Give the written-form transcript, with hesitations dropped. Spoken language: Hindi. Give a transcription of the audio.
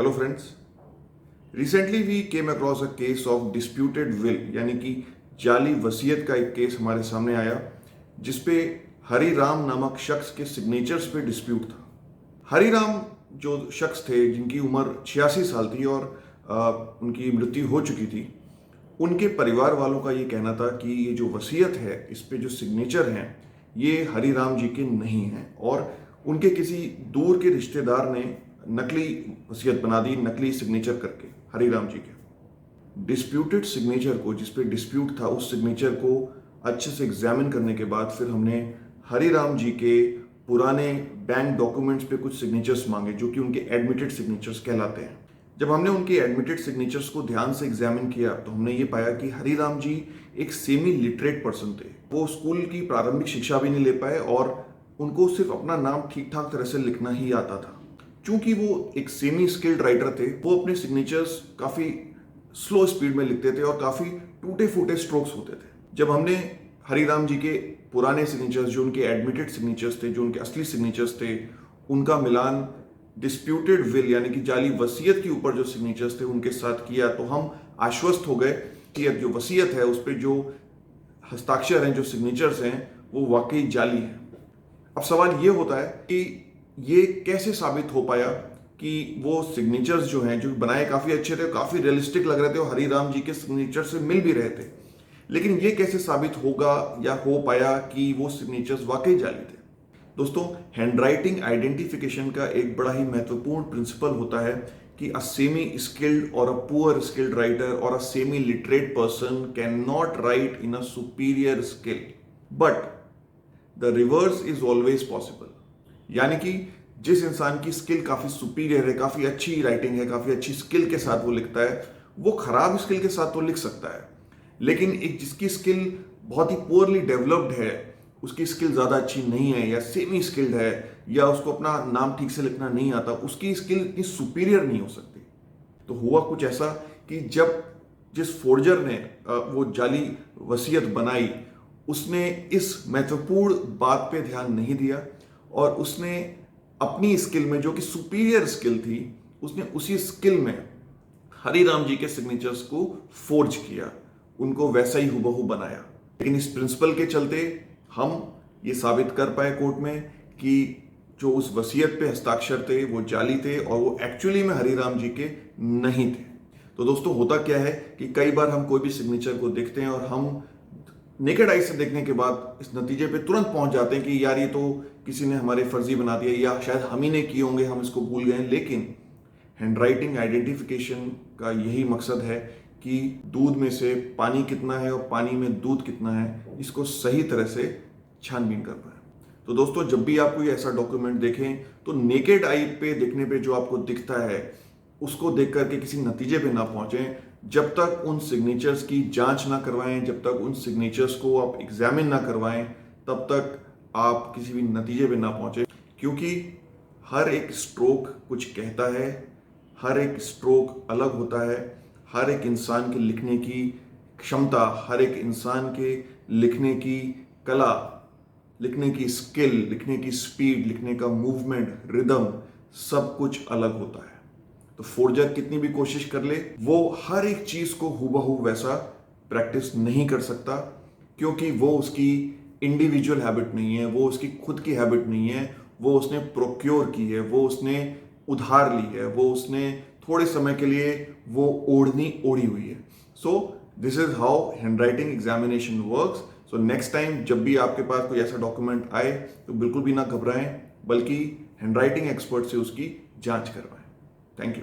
Hello friends, recently we came across a case of disputed will यानी कि जाली वसीयत का एक केस हमारे सामने आया जिसपे हरिराम नामक शख्स के सिग्नेचर्स पे डिस्प्यूट था। हरिराम जो शख्स थे जिनकी उम्र 86 साल थी और उनकी मृत्यु हो चुकी थी, उनके परिवार वालों का ये कहना था कि ये जो वसीयत है इस पे जो सिग्नेचर हैं ये हरिराम जी के नहीं हैं और उनके किसी दूर के रिश्तेदार ने नकली वसीयत बना दी, नकली सिग्नेचर करके हरिराम जी के। डिस्प्यूटेड सिग्नेचर को, जिस पे डिस्प्यूट था, उस सिग्नेचर को अच्छे से एग्जामिन करने के बाद फिर हमने हरिराम जी के पुराने बैंक डॉक्यूमेंट्स पे कुछ सिग्नेचर्स मांगे जो कि उनके एडमिटेड सिग्नेचर्स कहलाते हैं। जब हमने उनके एडमिटेड सिग्नेचर्स को ध्यान से एग्जामिन किया तो हमने ये पाया कि हरिराम जी एक सेमी लिटरेट पर्सन थे। वो स्कूल की प्रारंभिक शिक्षा भी नहीं ले पाए और उनको सिर्फ अपना नाम ठीक ठाक तरह से लिखना ही आता था। चूंकि वो एक सेमी स्किल्ड राइटर थे, वो अपने सिग्नेचर्स काफ़ी स्लो स्पीड में लिखते थे और काफ़ी टूटे फूटे स्ट्रोक्स होते थे। जब हमने हरिराम जी के पुराने सिग्नेचर्स, जो उनके एडमिटेड सिग्नेचर्स थे, जो उनके असली सिग्नेचर्स थे, उनका मिलान डिस्प्यूटेड विल यानी कि जाली वसीयत के ऊपर जो सिग्नेचर्स थे उनके साथ किया तो हम आश्वस्त हो गए कि जो वसीयत है उस पर जो हस्ताक्षर हैं, जो सिग्नेचर्स हैं, वो वाकई जाली हैं। अब सवाल ये होता है कि ये कैसे साबित हो पाया कि वो सिग्नेचर्स जो हैं, जो बनाए काफ़ी अच्छे थे, काफ़ी रियलिस्टिक लग रहे थे और हरिराम जी के सिग्नेचर से मिल भी रहे थे, लेकिन ये कैसे साबित होगा या हो पाया कि वो सिग्नेचर्स वाकई जाली थे। दोस्तों, हैंडराइटिंग आइडेंटिफिकेशन का एक बड़ा ही महत्वपूर्ण प्रिंसिपल होता है कि अ सेमी स्किल्ड और अ पुअर स्किल्ड राइटर और a semi literate person can not right in a superior skill, but the reverse is always possible. यानी कि जिस इंसान की स्किल काफ़ी सुपीरियर है, काफ़ी अच्छी राइटिंग है, काफ़ी अच्छी स्किल के साथ वो लिखता है, वो खराब स्किल के साथ तो लिख सकता है, लेकिन एक जिसकी स्किल बहुत ही पुअरली डेवलप्ड है, उसकी स्किल ज़्यादा अच्छी नहीं है या सेमी स्किल्ड है या उसको अपना नाम ठीक से लिखना नहीं आता, उसकी स्किल इतनी सुपीरियर नहीं हो सकती। तो हुआ कुछ ऐसा कि जब जिस फोर्जर ने वो जाली वसीयत बनाई, उसने इस महत्वपूर्ण बात पे ध्यान नहीं दिया और उसने अपनी स्किल में, जो कि सुपीरियर स्किल थी, उसने उसी स्किल में हरिराम जी के सिग्नेचर्स को फोर्ज किया, उनको वैसा ही हुबहू बनाया। लेकिन इस प्रिंसिपल के चलते हम ये साबित कर पाए कोर्ट में कि जो उस वसीयत पे हस्ताक्षर थे वो जाली थे और वो एक्चुअली में हरिराम जी के नहीं थे। तो दोस्तों, होता क्या है कि कई बार हम कोई भी सिग्नेचर को देखते हैं और हम नेकेड आई से देखने के बाद इस नतीजे पे तुरंत पहुंच जाते हैं कि यार ये तो किसी ने हमारे फर्जी बना दिया या शायद हम ही ने किए होंगे, हम इसको भूल गए। लेकिन हैंडराइटिंग आइडेंटिफिकेशन का यही मकसद है कि दूध में से पानी कितना है और पानी में दूध कितना है, इसको सही तरह से छानबीन कर पाए। तो दोस्तों, जब भी आप कोई ऐसा डॉक्यूमेंट देखें तो नेकेड आई पे देखने पे जो आपको दिखता है उसको देख करके किसी नतीजे पे ना पहुंचें जब तक उन सिग्नेचर्स की जांच ना करवाएं, जब तक उन सिग्नेचर्स को आप एग्जामिन ना करवाएं, तब तक आप किसी भी नतीजे पे ना पहुंचे। क्योंकि हर एक स्ट्रोक कुछ कहता है, हर एक स्ट्रोक अलग होता है, हर एक इंसान के लिखने की क्षमता, हर एक इंसान के लिखने की कला, लिखने की स्किल, लिखने की स्पीड, लिखने का मूवमेंट, रिदम, सब कुछ अलग होता है। तो फोर्जर कितनी भी कोशिश कर ले, वो हर एक चीज को हूबहू वैसा प्रैक्टिस नहीं कर सकता, क्योंकि वो उसकी इंडिविजुअल हैबिट नहीं है, वो उसकी खुद की हैबिट नहीं है, वो उसने प्रोक्योर की है, वो उसने उधार ली है, वो उसने थोड़े समय के लिए वो ओढ़नी ओढ़ी हुई है। So this is how handwriting examination works. So next time जब भी आपके पास कोई ऐसा डॉक्यूमेंट आए तो बिल्कुल भी ना घबराएं, बल्कि हैंडराइटिंग एक्सपर्ट से उसकी जांच करवाएं। Thank you.